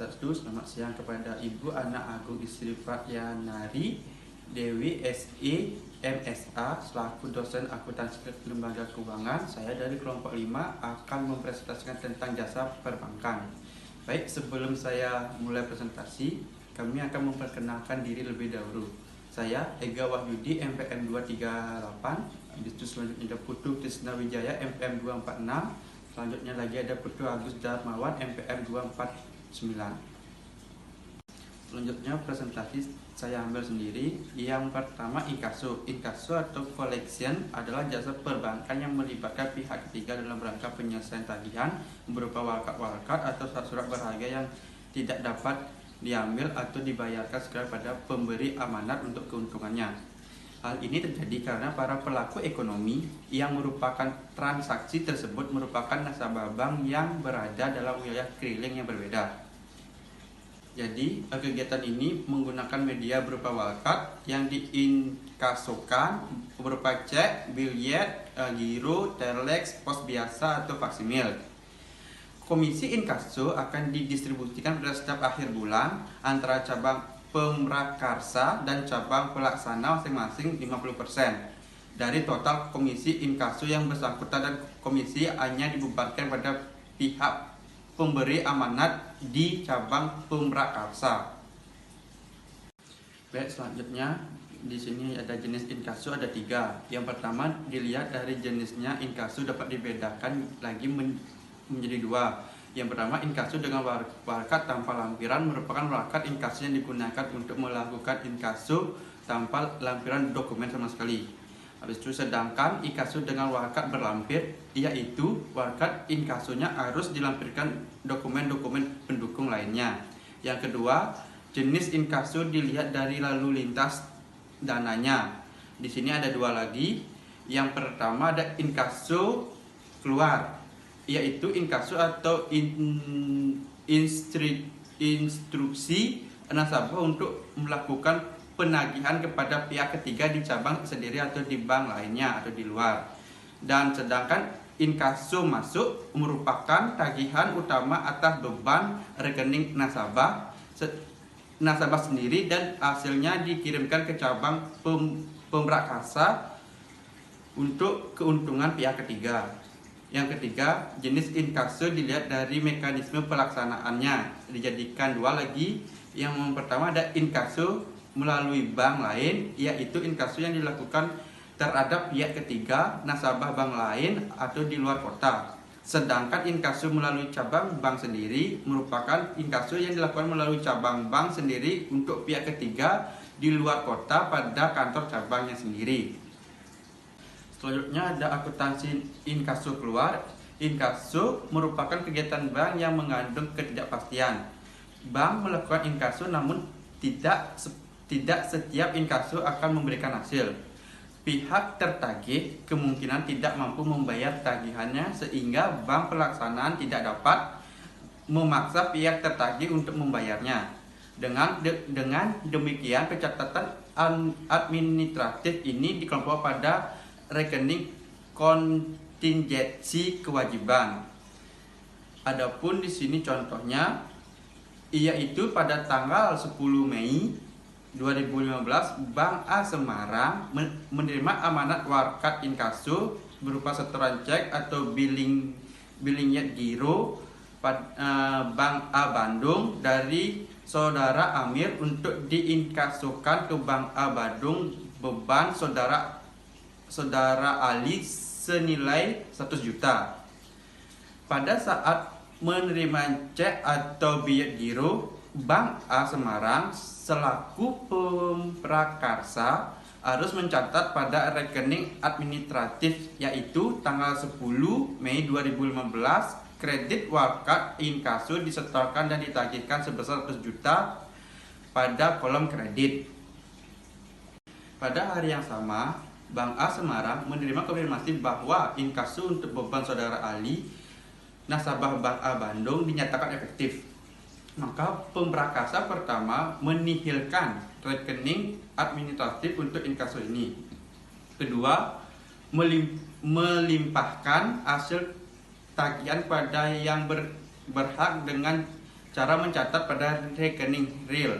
Swastiastu. Selamat siang kepada Ibu Anak Agung Istri Pratyanari Dewi SI MSA selaku dosen akuntansi lembaga keuangan. Saya dari kelompok 5 akan mempresentasikan tentang jasa perbankan. Baik, sebelum saya mulai presentasi, kami akan memperkenalkan diri lebih dahulu. Saya Ega Wahyudi MPM 238, habis itu selanjutnya ada Putu Krisna Wijaya MPM 246, selanjutnya lagi ada Putu Agus Darmawan MPM 249. Selanjutnya presentasi saya ambil sendiri. Yang pertama inkaso. Inkaso atau collection adalah jasa perbankan yang melibatkan pihak ketiga dalam rangka penyelesaian tagihan berupa walakat atau surat berharga yang tidak dapat diambil atau dibayarkan segera pada pemberi amanat untuk keuntungannya. Hal ini terjadi karena para pelaku ekonomi yang merupakan transaksi tersebut merupakan nasabah bank yang berada dalam wilayah keliling yang berbeda. Jadi kegiatan ini menggunakan media berupa walakat yang diinkasokan berupa cek, biljet, giro, telex, pos biasa atau faksimil. Komisi inkaso akan didistribusikan pada setiap akhir bulan antara cabang pemrakarsa dan cabang pelaksana masing-masing 50%. Dari total komisi inkaso yang bersangkutan dan komisi hanya dibebankan pada pihak pemberi amanat di cabang pemrakarsa. Baik, selanjutnya di sini ada jenis inkaso ada 3. Yang pertama dilihat dari jenisnya inkaso dapat dibedakan lagi menjadi 2. Yang pertama, inkaso dengan walakat tanpa lampiran merupakan walakat inkaso yang digunakan untuk melakukan inkaso tanpa lampiran dokumen sama sekali. Habis itu sedangkan inkaso dengan walakat berlampir, yaitu walakat inkasonya harus dilampirkan dokumen-dokumen pendukung lainnya. Yang kedua, jenis inkaso dilihat dari lalu lintas dananya. Di sini ada 2 lagi. Yang pertama ada inkaso keluar, yaitu inkaso atau instruksi nasabah untuk melakukan penagihan kepada pihak ketiga di cabang sendiri atau di bank lainnya atau di luar. Dan sedangkan inkaso masuk merupakan tagihan utama atas beban rekening nasabah sendiri dan hasilnya dikirimkan ke cabang pemrakarsa untuk keuntungan pihak ketiga. Yang ketiga, jenis inkaso dilihat dari mekanisme pelaksanaannya. Dijadikan 2 lagi. Yang pertama ada inkaso melalui bank lain, yaitu inkaso yang dilakukan terhadap pihak ketiga, nasabah bank lain atau di luar kota. Sedangkan inkaso melalui cabang bank sendiri merupakan inkaso yang dilakukan melalui cabang bank sendiri untuk pihak ketiga di luar kota pada kantor cabangnya sendiri. Selanjutnya ada akuntansi inkaso keluar. Inkaso merupakan kegiatan bank yang mengandung ketidakpastian. Bank melakukan inkaso namun tidak setiap inkaso akan memberikan hasil. Pihak tertagih kemungkinan tidak mampu membayar tagihannya sehingga bank pelaksanaan tidak dapat memaksa pihak tertagih untuk membayarnya. Dengan demikian pencatatan administratif ini dikelompok pada rekening kontingensi kewajiban. Adapun di sini contohnya, yaitu pada tanggal 10 Mei 2015 Bank A Semarang menerima amanat walakat inkaso berupa setoran cek atau billing giro Bank A Bandung dari Saudara Amir untuk diinkasokan ke Bank A Bandung beban Saudara Ali senilai 100 juta. Pada saat menerima cek atau billet giro, Bank A Semarang selaku pemrakarsa harus mencatat pada rekening administratif yaitu tanggal 10 Mei 2015 kredit walakat inkaso disetorkan dan ditagihkan sebesar 100 juta pada kolom kredit. Pada hari yang sama, Bank A Semarang menerima konfirmasi bahwa inkaso untuk beban Saudara Ali, nasabah Bank A Bandung dinyatakan efektif. Maka pemrakarsa pertama menihilkan rekening administratif untuk inkaso ini. Kedua, melimpahkan hasil tagihan pada yang berhak dengan Cara mencatat pada rekening real.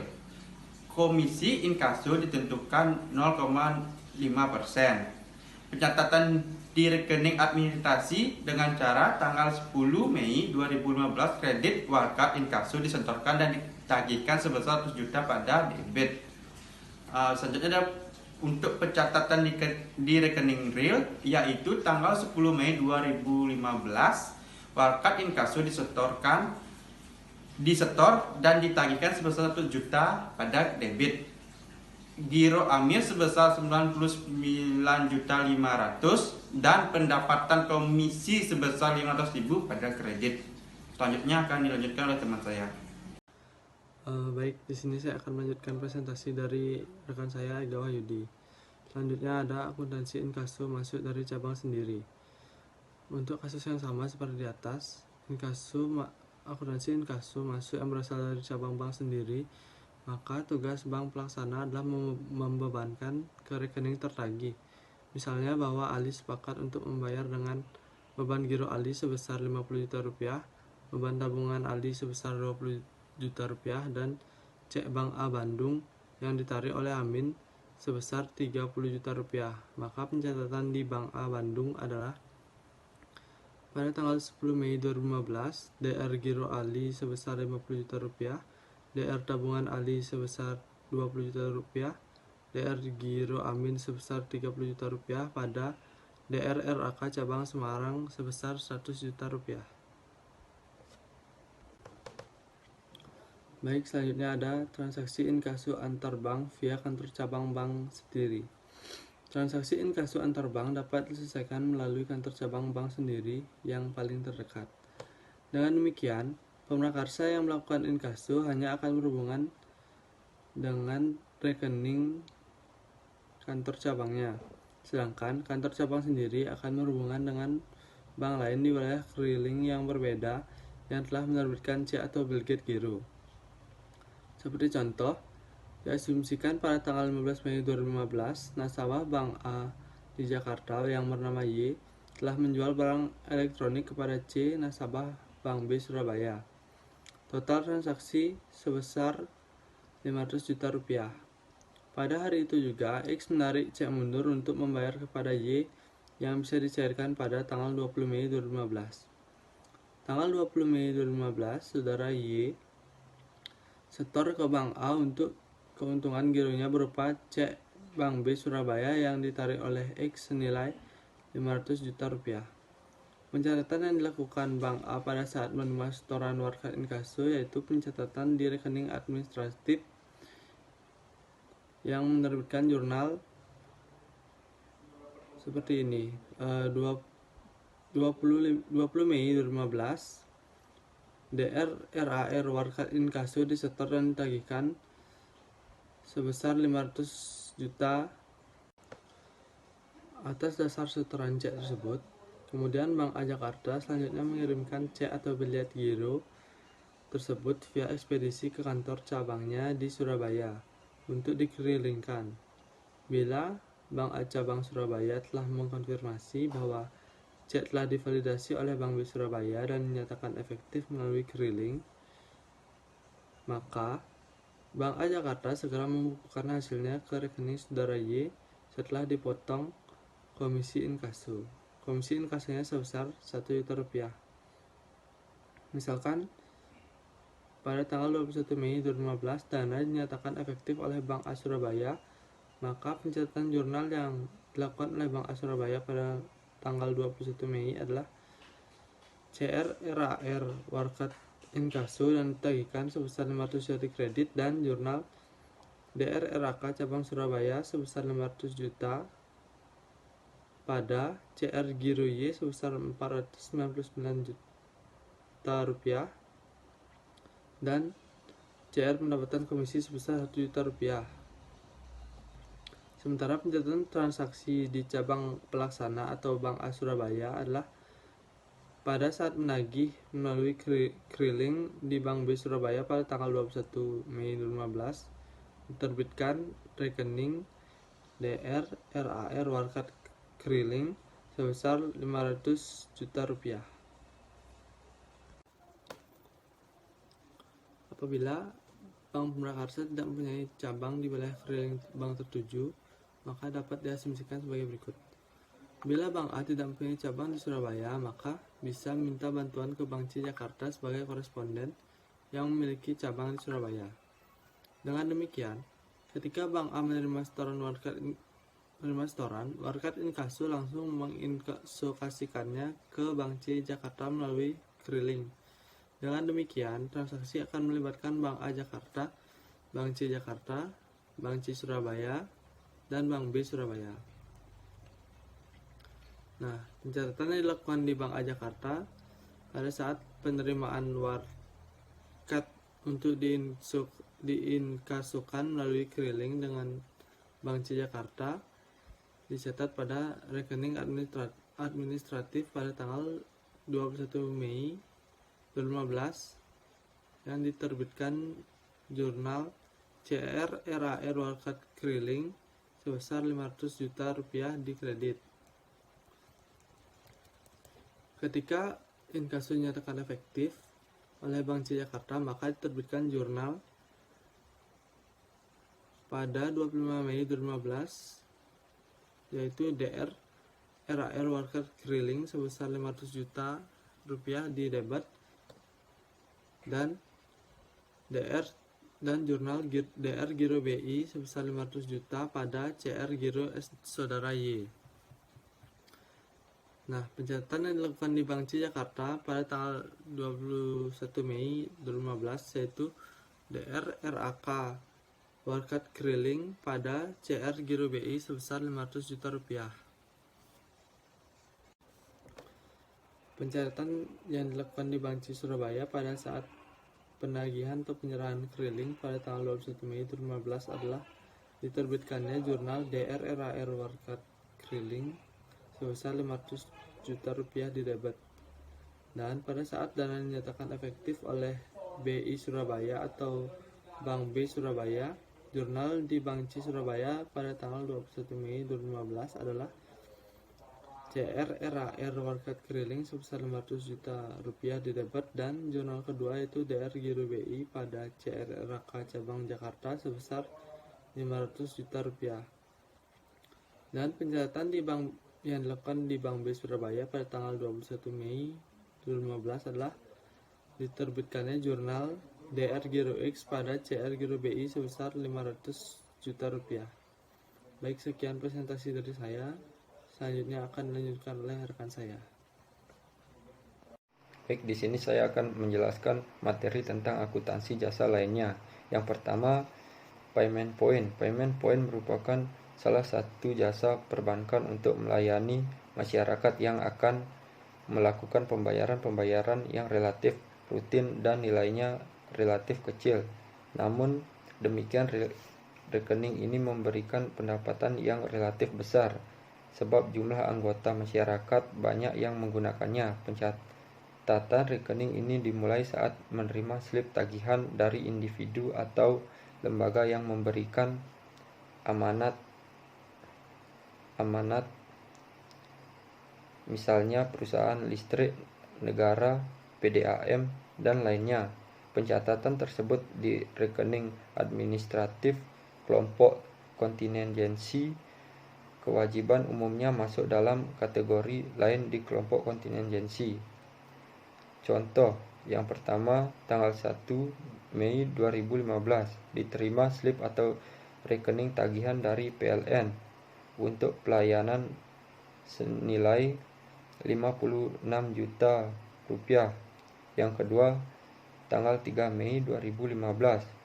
Komisi inkaso ditentukan 0,5%. Pencatatan di rekening administrasi dengan cara tanggal 10 Mei 2015 kredit warga inkaso disetorkan dan ditagihkan sebesar 100 juta pada debit. Selanjutnya ada untuk pencatatan di rekening real, yaitu tanggal 10 Mei 2015 warga inkaso disetor dan ditagihkan sebesar 1 juta pada debit. Giro Amir sebesar 99.500.000 dan pendapatan komisi sebesar 500.000 pada kredit. Selanjutnya akan dilanjutkan oleh teman saya. Baik, di sini saya akan melanjutkan presentasi dari rekan saya Ega Wahyudi. Selanjutnya ada akuntansi inkaso masuk dari cabang sendiri. Untuk kasus yang sama seperti di atas, akuntansi inkaso masuk yang berasal dari cabang bank sendiri, maka tugas bank pelaksana adalah membebankan ke rekening tertagih. Misalnya bahwa Ali sepakat untuk membayar dengan beban giro Ali sebesar 50 juta rupiah, beban tabungan Ali sebesar 20 juta rupiah, dan cek bank A Bandung yang ditarik oleh Amin sebesar 30 juta rupiah. Maka pencatatan di bank A Bandung adalah pada tanggal 10 Mei 2015, DR giro Ali sebesar 50 juta rupiah, DR tabungan Ali sebesar 20 juta rupiah, DR giro Amin sebesar 30 juta rupiah pada DR RAK cabang Semarang sebesar 100 juta rupiah. Baik, selanjutnya ada transaksi inkaso antar bank via kantor cabang bank sendiri. Transaksi inkaso antar bank dapat diselesaikan melalui kantor cabang bank sendiri yang paling terdekat. Dengan demikian, pemrakarsa yang melakukan inkaso hanya akan berhubungan dengan rekening kantor cabangnya, sedangkan kantor cabang sendiri akan berhubungan dengan bank lain di wilayah keliling yang berbeda yang telah menerbitkan cek atau bilget giro. Seperti contoh, diasumsikan pada tanggal 15 Mei 2015, nasabah Bank A di Jakarta yang bernama Y telah menjual barang elektronik kepada C, nasabah Bank B Surabaya. Total transaksi sebesar 500 juta rupiah. Pada hari itu juga, X menarik cek mundur untuk membayar kepada Y yang bisa dicairkan pada tanggal 20 Mei 2015. Tanggal 20 Mei 2015, saudara Y setor ke Bank A untuk keuntungan gironya berupa cek Bank B Surabaya yang ditarik oleh X senilai 500 juta rupiah. Pencatatan yang dilakukan Bank A pada saat menerima setoran warga inkaso yaitu pencatatan di rekening administratif yang menerbitkan jurnal seperti ini. 20 Mei 2015, DR RAR warga inkaso disetor dan ditagihkan sebesar 500 juta atas dasar setoran cek tersebut. Kemudian Bank A Jakarta selanjutnya mengirimkan cek atau biljet giro tersebut via ekspedisi ke kantor cabangnya di Surabaya untuk dikelilingkan. Bila Bank A cabang Surabaya telah mengkonfirmasi bahwa cek telah divalidasi oleh Bank B Surabaya dan dinyatakan efektif melalui keliling, maka Bank A Jakarta segera membukukan hasilnya ke rekening saudara Y setelah dipotong komisi inkaso. Komisi inkasonya sebesar 1 juta rupiah. Misalkan pada tanggal 21 Mei 2015 dana dinyatakan efektif oleh Bank A Surabaya, maka pencatatan jurnal yang dilakukan oleh Bank A Surabaya pada tanggal 21 Mei adalah CR RAR warkat inkaso dan ditagihkan sebesar 500 juta kredit, dan jurnal DR RAK cabang Surabaya sebesar 500 juta pada CR giro Y sebesar 499 juta rupiah dan CR mendapatkan komisi sebesar 1 juta rupiah. Sementara pencatatan transaksi di cabang pelaksana atau Bank A Surabaya adalah pada saat menagih melalui keliling di Bank B Surabaya pada tanggal 21 Mei 2015, diterbitkan rekening DR RAR warkat keliling sebesar 500 juta rupiah. Apabila bank prakarsa tidak mempunyai cabang di wilayah keliling bank tertuju, maka dapat diasumsikan sebagai berikut. Bila Bank A tidak mempunyai cabang di Surabaya, maka bisa minta bantuan ke Bank C Jakarta sebagai koresponden yang memiliki cabang di Surabaya. Dengan demikian, ketika Bank A menerima setoran, warkat inkasu langsung menginkasukasikannya ke Bank C Jakarta melalui keriling. Dengan demikian, transaksi akan melibatkan Bank A Jakarta, Bank C Jakarta, Bank C Surabaya, dan Bank B Surabaya. Nah, pencatatan yang dilakukan di Bank A Jakarta pada saat penerimaan warkat untuk diinkasukan melalui keriling dengan Bank C Jakarta dicatat pada rekening administratif pada tanggal 21 Mei 2015 yang diterbitkan jurnal CR RAR warkat keriling sebesar 500 juta rupiah di kredit. Ketika inkasu dinyatakan efektif oleh Bank C Jakarta, maka diterbitkan jurnal pada 25 Mei 2015 yaitu DR RAR warkat keriling sebesar 500 juta rupiah di debit dan jurnal DR Giro BI sebesar 500 juta pada CR Giro Saudara Y. Nah, pencatatan yang dilakukan di Bank C Jakarta pada tanggal 21 Mei 2015 yaitu DR RAK warkat keriling pada CR Giro BI sebesar 500 juta rupiah. Pencatatan yang dilakukan di Bank C Surabaya pada saat penagihan atau penyerahan keriling pada tanggal 21 Mei 2015 adalah diterbitkannya jurnal DR RAR warkat keriling sebesar 500 juta rupiah di debit. Dan pada saat dana dinyatakan efektif oleh BI Surabaya atau Bank B Surabaya, jurnal di Bank C Surabaya pada tanggal 21 Mei 2015 adalah CR RAR warkat keriling sebesar 500 juta rupiah di debit, dan jurnal kedua yaitu DR Giro BI pada CR RAK cabang Jakarta sebesar 500 juta rupiah. Dan pencatatan di bank yang dilakukan di Bank B Surabaya pada tanggal 21 Mei 2015 adalah diterbitkannya jurnal DR Giro X pada CR Giro BI sebesar 500 juta rupiah. Baik, sekian presentasi dari saya. Selanjutnya akan dilanjutkan oleh rekan saya. Baik, di sini saya akan menjelaskan materi tentang akuntansi jasa lainnya. Yang pertama, payment point. Payment point merupakan salah satu jasa perbankan untuk melayani masyarakat yang akan melakukan pembayaran yang relatif rutin dan nilainya relatif kecil. Namun demikian, rekening ini memberikan pendapatan yang relatif besar sebab jumlah anggota masyarakat banyak yang menggunakannya. Pencatatan rekening ini dimulai saat menerima slip tagihan dari individu atau lembaga yang memberikan amanat, misalnya perusahaan listrik negara, PDAM, dan lainnya. Pencatatan tersebut di rekening administratif kelompok kontingensi kewajiban umumnya masuk dalam kategori lain di kelompok kontingensi. Contoh yang pertama, tanggal 1 Mei 2015 diterima slip atau rekening tagihan dari PLN untuk pelayanan senilai 56 juta rupiah. Yang kedua, tanggal 3 Mei 2015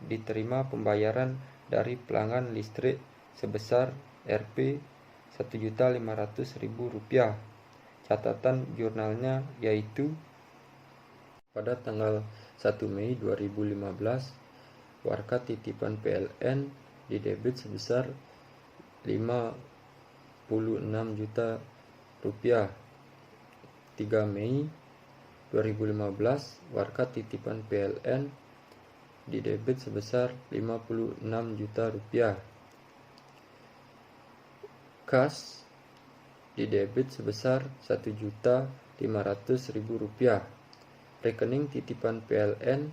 diterima pembayaran dari pelanggan listrik sebesar Rp 1.500.000 rupiah. Catatan jurnalnya yaitu pada tanggal 1 Mei 2015 warkat titipan PLN didebit sebesar 56 juta rupiah. 3 Mei 2015 warkat titipan PLN didebit sebesar 56 juta rupiah. Kas didebit sebesar 1.500.000 rupiah. Rekening titipan PLN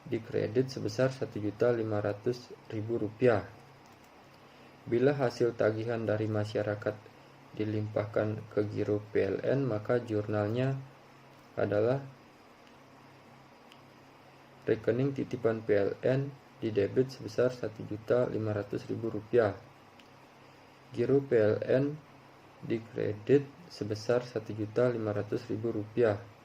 dikredit sebesar Rp1.500.000. Bila hasil tagihan dari masyarakat dilimpahkan ke giro PLN, maka jurnalnya adalah rekening titipan PLN didebit sebesar Rp1.500.000. Giro PLN dikredit sebesar Rp1.500.000.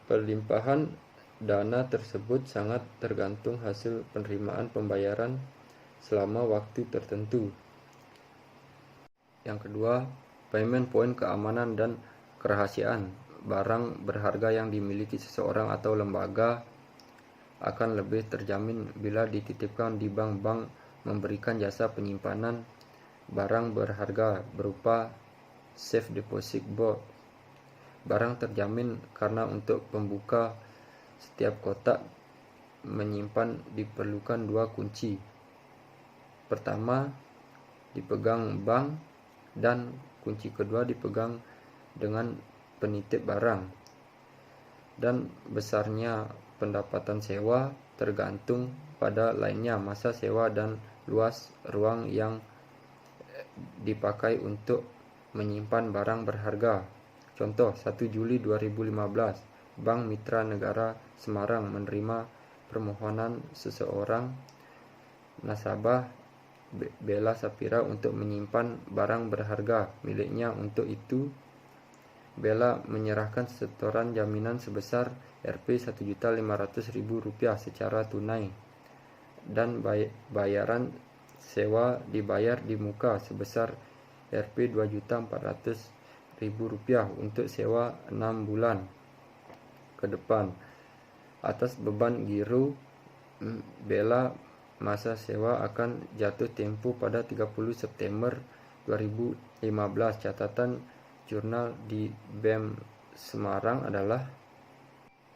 Perlimpahan dana tersebut sangat tergantung hasil penerimaan pembayaran selama waktu tertentu. Yang kedua, payment point keamanan dan kerahasiaan. Barang berharga yang dimiliki seseorang atau lembaga akan lebih terjamin bila dititipkan di bank-bank memberikan jasa penyimpanan barang berharga berupa safe deposit box. Barang terjamin karena untuk pembuka setiap kotak menyimpan diperlukan 2 kunci. Pertama dipegang bank dan kunci kedua dipegang dengan penitip barang. Dan besarnya pendapatan sewa tergantung pada lainnya masa sewa dan luas ruang yang dipakai untuk menyimpan barang berharga. Contoh, 1 Juli 2015, Bank Mitra Negara Semarang menerima permohonan seseorang nasabah Bella Sapira untuk menyimpan barang berharga miliknya. Untuk itu, Bella menyerahkan setoran jaminan sebesar Rp1.500.000 secara tunai dan bayaran sewa dibayar di muka sebesar Rp2.400.000 untuk sewa 6 bulan ke depan. Atas beban giro Bella, masa sewa akan jatuh tempo pada 30 September 2015. Catatan jurnal di BEM Semarang adalah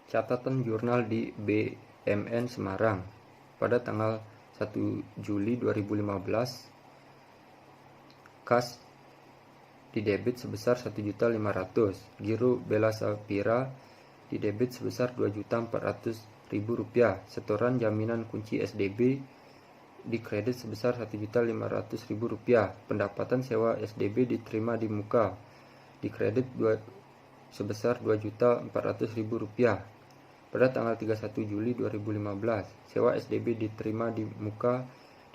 catatan jurnal di BMN Semarang pada tanggal 1 Juli 2015. Kas didebit sebesar Rp1.500.000. Giro Bella Sapira didebit sebesar Rp2.400.000. Setoran jaminan kunci SDB dikredit sebesar Rp1.500.000. Pendapatan sewa SDB diterima di muka dikredit sebesar Rp2.400.000. Pada tanggal 31 Juli 2015, sewa SDB diterima di muka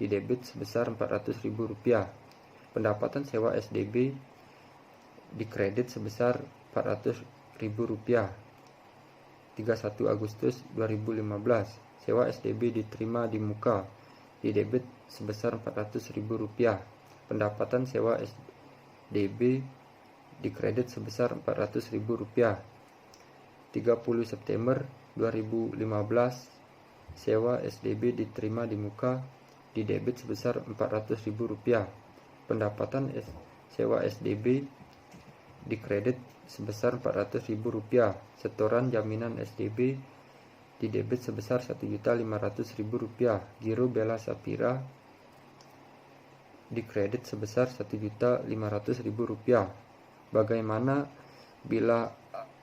didebit sebesar Rp400.000. Pendapatan sewa SDB dikredit sebesar Rp400.000. 31 Agustus 2015, sewa SDB diterima di muka didebit sebesar Rp400.000. Pendapatan sewa SDB dikredit sebesar Rp400.000. 30 September 2015, sewa SDB diterima di muka didebit sebesar Rp400.000. Pendapatan sewa SDB dikredit sebesar Rp400.000. Setoran jaminan SDB didebit sebesar Rp1.500.000. Giro Bella Sapira dikredit sebesar Rp1.500.000. Bagaimana bila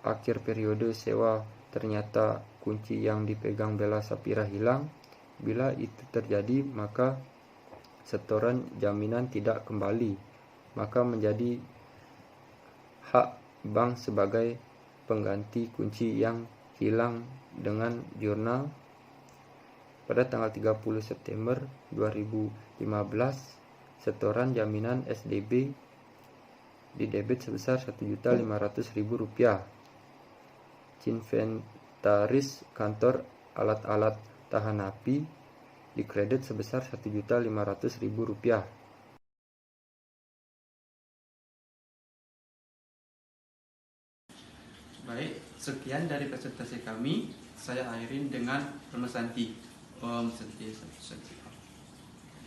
akhir periode sewa ternyata kunci yang dipegang Bella Sapira hilang? Bila itu terjadi, maka setoran jaminan tidak kembali, maka menjadi hak bank sebagai pengganti kunci yang hilang dengan jurnal. Pada tanggal 30 September 2015, setoran jaminan SDB didebit sebesar Rp1.500.000. Inventaris kantor alat-alat tahan api dikredit sebesar Rp1.500.000. Baik, sekian dari presentasi kami. Saya akhirin dengan Permesanti. Om Santi.